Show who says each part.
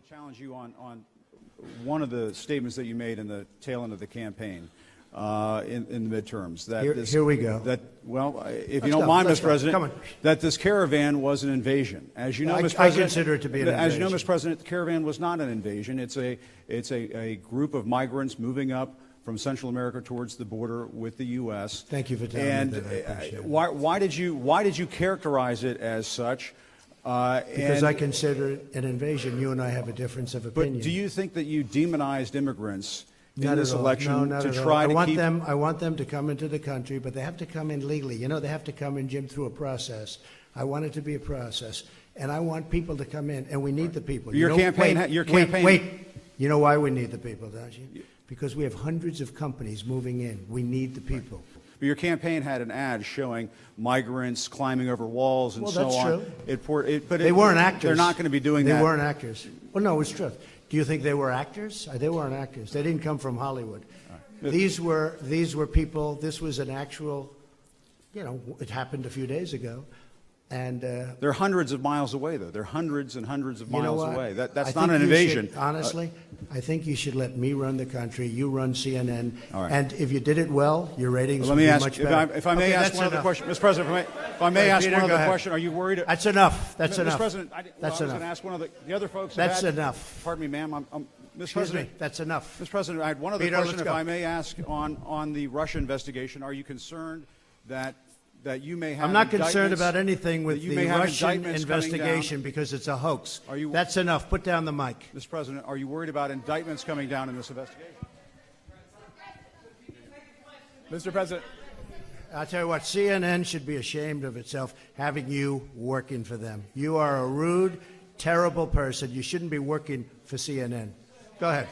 Speaker 1: challenge you on one of the statements that you made in the tail end of the campaign in the midterms. That
Speaker 2: here we go.
Speaker 1: That, well, if you don't mind, Mr. President, that this caravan was an invasion. As you know, Mr. President,
Speaker 2: I consider it to be an invasion.
Speaker 1: As you know, Mr. President, the caravan was not an invasion. It's a group of migrants moving up from Central America towards the border with the U.S.
Speaker 2: Thank you for telling me that. I appreciate it.
Speaker 1: Why did you characterize it as such?
Speaker 2: Because I consider it an invasion. You and I have a difference of opinion.
Speaker 1: But do you think that you demonized immigrants in
Speaker 2: Not
Speaker 1: this
Speaker 2: at all.
Speaker 1: election
Speaker 2: No, not
Speaker 1: to
Speaker 2: at
Speaker 1: try
Speaker 2: all.
Speaker 1: to keep?
Speaker 2: I want them to come into the country, but they have to come in legally. You know, they have to come in, Jim, through a process. I want it to be a process, and I want people to come in, and we need the people.
Speaker 1: Your campaign.
Speaker 2: Wait. You know why we need the people, don't you? Because we have hundreds of companies moving in. We need the people.
Speaker 1: But your campaign had an ad showing migrants climbing over walls and so on.
Speaker 2: Well, that's true.
Speaker 1: But
Speaker 2: they weren't actors.
Speaker 1: They're not going to be doing that.
Speaker 2: They weren't actors. Well, no, it's true. Do you think they were actors? They weren't actors. They didn't come from Hollywood. Right. These were people. This was an actual, you know, it happened a few days ago. And
Speaker 1: they're hundreds of miles away, though. They're hundreds and hundreds of miles away. That's not an invasion.
Speaker 2: Honestly, I think you should let me run the country. You run CNN.
Speaker 1: All right.
Speaker 2: And if you did it well, your ratings would be much better.
Speaker 1: If I may ask one other question, Mr. President. If I may ask one other question, are you worried?
Speaker 2: That's enough. That's enough.
Speaker 1: Mr. President,
Speaker 2: that's
Speaker 1: enough. I was going to ask one of the other folks.
Speaker 2: That's enough.
Speaker 1: Pardon me, ma'am.
Speaker 2: Mr. President, that's enough.
Speaker 1: Mr. President, I had one other question, if I may ask, on the Russia investigation. Are you concerned that you may have?
Speaker 2: I'm not concerned about anything with the Russian investigation because it's a hoax. That's enough. Put down the mic.
Speaker 1: Mr. President, are you worried about indictments coming down in this investigation?
Speaker 3: Mr. President.
Speaker 2: I'll tell you what, CNN should be ashamed of itself having you working for them. You are a rude, terrible person. You shouldn't be working for CNN. Go ahead.